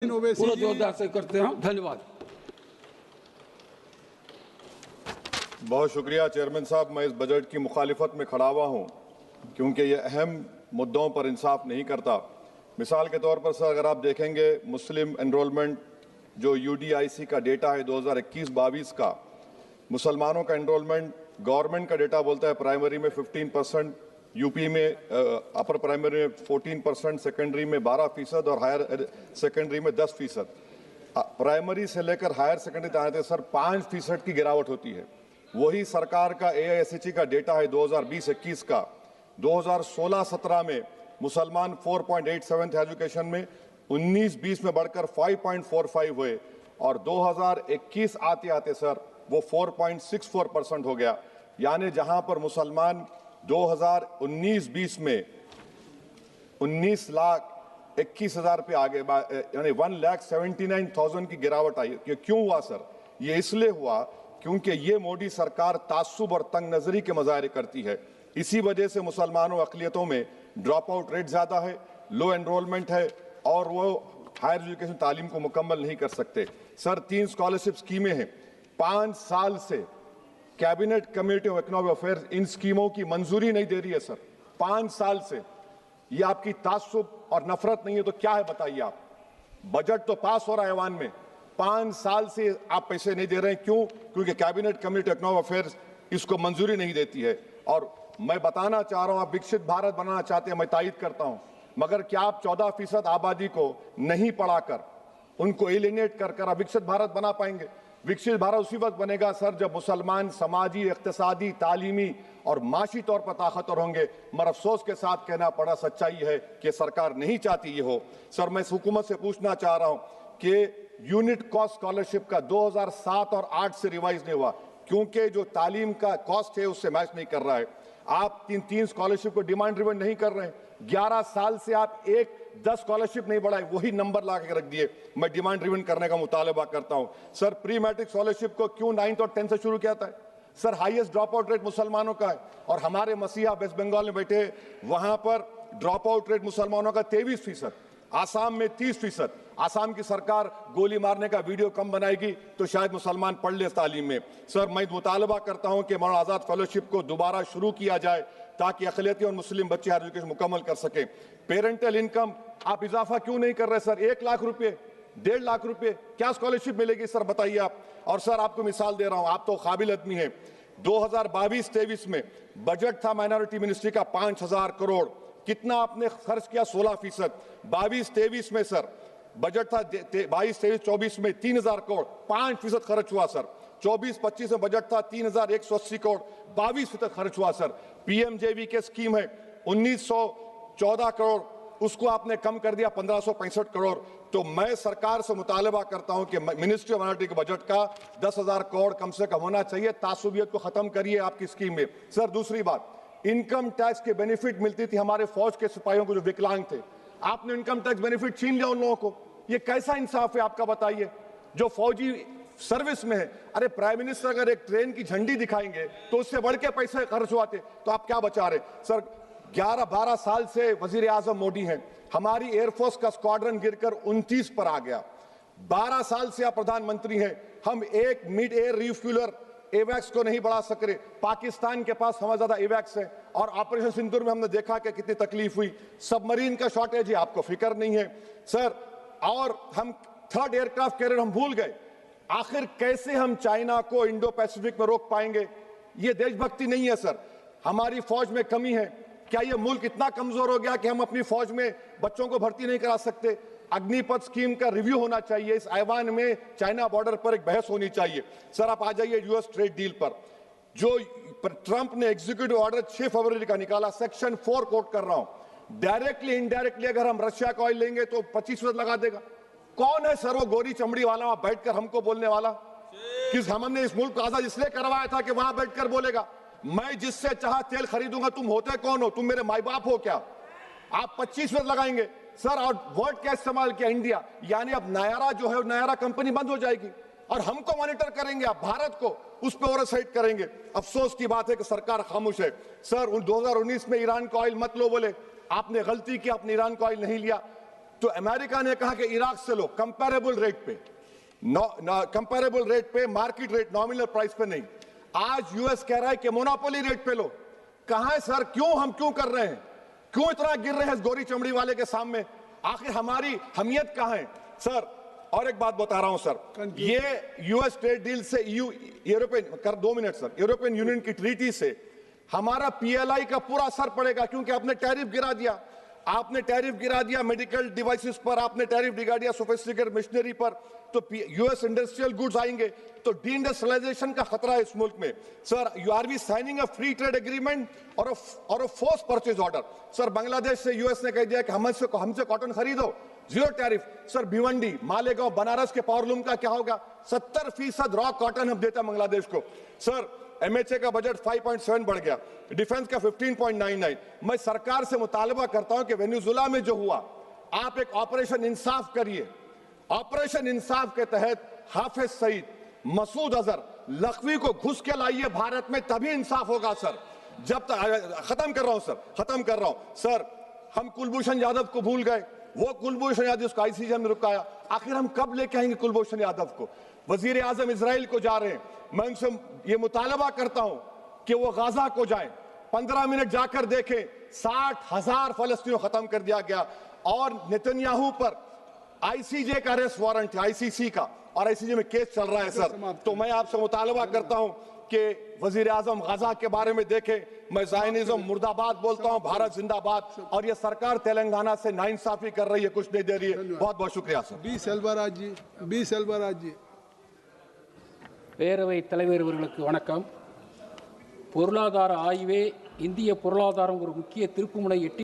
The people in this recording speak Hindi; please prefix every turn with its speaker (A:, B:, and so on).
A: पूरा जोरदार से करते हैं। धन्यवाद।
B: बहुत शुक्रिया चेयरमैन साहब। मैं इस बजट की मुखालिफत में खड़ा हुआ हूँ क्योंकि ये अहम मुद्दों पर इंसाफ नहीं करता। मिसाल के तौर पर सर, अगर आप देखेंगे मुस्लिम एनरोलमेंट जो UDIC का डेटा है 2021-22 का, मुसलमानों का एनरोलमेंट गवर्नमेंट का डेटा बोलता है प्राइमरी में 15%, यूपी में अपर प्राइमरी में 14%, सेकेंडरी में 12% और हायर सेकेंडरी में 10%। प्राइमरी से लेकर हायर सेकेंडरी तक आते सर 5% की गिरावट होती है। वही सरकार का AISHE का डेटा है 2020-21 का। 2016-17 में मुसलमान 4.87 थे एजुकेशन में, 19-20 में बढ़कर 5.45 हुए और 2021 आते आते सर वो 4.64% हो गया। यानी जहां पर मुसलमान 2019-20 में 19,21,000 पे आगे, यानी 1,79,000 की गिरावट आई। क्यों हुआ सर? ये इसलिए हुआ क्योंकि ये मोदी सरकार तासुब और तंग नजरी के मजाहरे करती है। इसी वजह से मुसलमानों अक़लियतों में ड्रॉप आउट रेट ज्यादा है, लो एनरोलमेंट है और वो हायर एजुकेशन तालीम को मुकम्मल नहीं कर सकते। सर 3 स्कॉलरशिप स्कीमें हैं, 5 साल से cabinet committee of economic affairs in स्कीमों की मंजूरी नहीं दे रही है सर। 5 साल से ये आपकी तासुब और नफरत नहीं है तो क्या है बताइए आप? बजट तो पास हो रहा है ऐवान में, 5 साल से आप पैसे नहीं दे रहे हैं। क्यों? क्योंकि cabinet committee of economic affairs इसको मंजूरी नहीं देती है। और मैं बताना चाह रहा हूं, आप विकसित भारत बनाना चाहते हैं, मैं तायद करता हूं, मगर क्या आप 14% आबादी को नहीं पढ़ाकर उनको एलिनेट कर आप विकसित भारत बना पाएंगे? विकसित भारत उसी वक्त बनेगा सर जब मुसलमान समाजी, इक्तिसादी, तालीमी और माशी तौर पर ताकतवर होंगे। मगर अफसोस के साथ कहना पड़ा, सच्चाई है कि सरकार नहीं चाहती ये हो। सर मैं हुकूमत से पूछना चाह रहा हूं कि यूनिट कॉस्ट स्कॉलरशिप का 2007 और 8 से रिवाइज नहीं हुआ क्योंकि जो तालीम का कॉस्ट है उससे मैच नहीं कर रहा है। आप 3 स्कॉलरशिप को डिमांड ड्रिवन नहीं कर रहे हैं। 11 साल से आप 10 स्कॉलरशिप नहीं बढ़ाए, वही नंबर ला के रख दिए। मैं डिमांड ड्रिवन करने का मुतालबा करता हूं। सर प्री मैट्रिक स्कॉलरशिप को क्यों 9th और 10th से शुरू किया था? Sir highest drop out rate मुसलमानों का है और हमारे मसीहा वेस्ट बंगाल में बैठे, वहां पर ड्रॉप आउट रेट मुसलमानों का 23%, आसाम में 30%। आसाम की सरकार गोली मारने का वीडियो कम बनाएगी तो शायद मुसलमान पढ़ ले तालीम में। सर मैं मुतालबा करता हूं कि मौलाना आजाद फेलोशिप को दोबारा शुरू किया जाए ताकि अक़लियती और मुस्लिम बच्चे हायर एजुकेशन मुकम्मल कर सके। पेरेंटल इनकम आप इजाफा क्यों नहीं कर रहे सर? 1 लाख रुपए, 1.5 लाख रुपए क्या स्कॉलरशिप मिलेगी सर बताइए आप? और सर आपको मिसाल दे रहा हूं, आप तो काबिल आदमी हैं। 2022-23 में बजट था माइनॉरिटी मिनिस्ट्री का 5,000 करोड़, कितना आपने खर्च किया? 16%। 22-23 में सर बजट था 22-23-24 में 3,000 करोड़, 5% खर्च हुआ सर। 24-25 में बजट था 3,180 करोड़, 22% खर्च हुआ सर। PMJV के स्कीम है 1,914 करोड़, उसको आपने कम कर दिया 1,565 करोड़। तो मैं सरकार से मुतालबा करता हूं कि मिनिस्ट्री ऑफ माइनॉरिटी के बजट का 10,000 करोड़ कम से कम होना चाहिए। तासुबियत को खत्म करिए आपकी स्कीम में। सर दूसरी बात, इनकम टैक्स के बेनिफिट मिलती थी हमारे फौज के सिपाहियों को जो विकलांग थे, आपने इनकम टैक्स बेनिफिट छीन लिया उन लोगों को। ये कैसा इंसाफ है आपका बताइए? जो फौजी सर्विस में है, अरे प्राइम मिनिस्टर अगर एक ट्रेन की झंडी दिखाएंगे तो उससे बढ़ के पैसे खर्च हुआते, तो आप क्या बचा रहे? सर 11-12 साल से वजीर आजम मोदी हैं, हमारी एयरफोर्स का स्क्वाड्रन गिरकर 29 पर आ गया। 12 साल से आप प्रधानमंत्री हैं, हम एक मिड एयर रिफ्यूलर एवैक्स को नहीं बढ़ा सक रहे। पाकिस्तान के पास हमारे ज्यादा एवैक्स है और ऑपरेशन सिंदूर में हमने देखा कि कितनी तकलीफ हुई। सबमरीन का शॉर्टेज है, आपको फिक्र नहीं है सर। और हम 3rd एयरक्राफ्ट कैरियर हम भूल गए। आखिर कैसे हम चाइना को इंडो पैसिफिक में रोक पाएंगे? ये देशभक्ति नहीं है सर। हमारी फौज में कमी है। क्या ये मुल्क इतना कमजोर हो गया कि हम अपनी फौज में बच्चों को भर्ती नहीं करा सकते? अग्निपथ स्कीम का रिव्यू होना चाहिए। इस ऐवान में चाइना बॉर्डर पर एक बहस होनी चाहिए। सर आप आ जाइए US ट्रेड डील पर, जो ट्रंप ने एग्जीक्यूटिव ऑर्डर 6 फरवरी का निकाला, सेक्शन 4 कोट कर रहा हूं। डायरेक्टली इनडायरेक्टली अगर हम रशिया का ऑयल लेंगे तो 25% लगा देगा। कौन है सर वो गोरी चमड़ी वाला वहां बैठकर हमको बोलने वाला? किस हमने इस मुल्क को आजाद इसलिए करवाया था कि वहां बैठकर बोलेगा मैं जिससे चाह तेल खरीदूंगा। तुम होते कौन हो? तुम मेरे माई बाप हो क्या? आप 25% लगाएंगे सर। और वर्ड क्या इस्तेमाल किया? इंडिया। यानी अब नयारा जो है, नयारा कंपनी बंद हो जाएगी और हमको मॉनिटर करेंगे आप, भारत को उस पर ओवरसाइट करेंगे। अफसोस की बात है कि सरकार खामोश है। सर 2019 में ईरान का ऑयल मत लो बोले, आपने गलती की, आपने ईरान का ऑयल नहीं लिया। तो अमेरिका ने कहा कि इराक से लो, कंपेरेबल रेट पे, कंपेरेबल रेट पे, मार्केट रेट, नॉमिनल प्राइस पे नहीं। आज यूएस कह रहा है कि मोनोपोली रेट पे लो। कहां है सर? हम क्यों कर रहे हैं? क्यों इतना गिर रहे हैं इस गोरी चमड़ी वाले के सामने? आखिर हमारी हमियत कहां है सर? और एक बात बता रहा हूं सर, ये यूएस ट्रेड डील से European 2 minute sir, European union की ट्रीटी से हमारा पीएलआई का पूरा असर पड़ेगा, क्योंकि आपने टैरिफ गिरा दिया। आपने टैरिफ गिरा दिया मेडिकल डिवाइसेस पर, आपने टैरिफ गिरा दिया सोफिस्टिकेटेड मशीनरी पर, तो यूएस इंडस्ट्रियल गुड्स आएंगे, तो डी-इंडस्ट्रियलाइजेशन का खतरा है इस मुल्क में। Sir, you are we signing a free trade agreement और a force purchase order. Sir, Bangladesh से यूएस ने कह दिया कि हमसे कॉटन खरीदो, 0 टैरिफ। सर, भिवंडी, मालेगांव, बनारस के पावरलूम का क्या होगा? 70% रॉ कॉटन हम देते हैं बांग्लादेश को। सर, एमएचए का बजट 5.7 बढ़ गया, डिफेंस का 15.99। मैं सरकार से मुतालबा करता हूं कि वेनेजुएला में जो हुआ, आप एक ऑपरेशन इंसाफ करिए। ऑपरेशन इंसाफ के तहत हाफिज सईद, मसूद अजहर, लखवी को घुस के लाइए भारत में, तभी इंसाफ होगा सर। जब तक खत्म कर रहा हूं सर, हम कुलभूषण यादव को भूल गए। वो कुलभूषण यादव उसको आईसीजे में रुकाया। आखिर हम कब लेके आएंगे कुलभूषण यादव को? वजीर आजम इजराइल को जा रहे हैं, मैं उनसे ये मुतालबा करता हूं कि वो गाजा को जाएं, 15 मिनट जाकर देखें, 60,000 फलस्तीनियों खत्म कर दिया गया। और नेतन्याहू पर आईसीजे का अरेस्ट वारंट है, आईसीसी का, और आईसीजे में केस चल रहा है सर। तो मैं आपसे मुतालबा करता हूं कि वजीर आजम गाजा के बारे में देखें। मैं ज़ायनिज़्म मुर्दाबाद बोलता हूं, भारत जिंदाबाद। और ये सरकार तेलंगाना से नाइंसाफी कर रही है, कुछ नहीं दे रही है। बहुत बहुत शुक्रिया सर।
C: बी सेल्वराज जी।
A: பேரவை தலைவர் அவர்களுக்கு வணக்கம். பொருளாதார ஆய்வே இந்திய பொருளாதாரம் ஒரு முக்கிய திருப்புமுனை எட்டி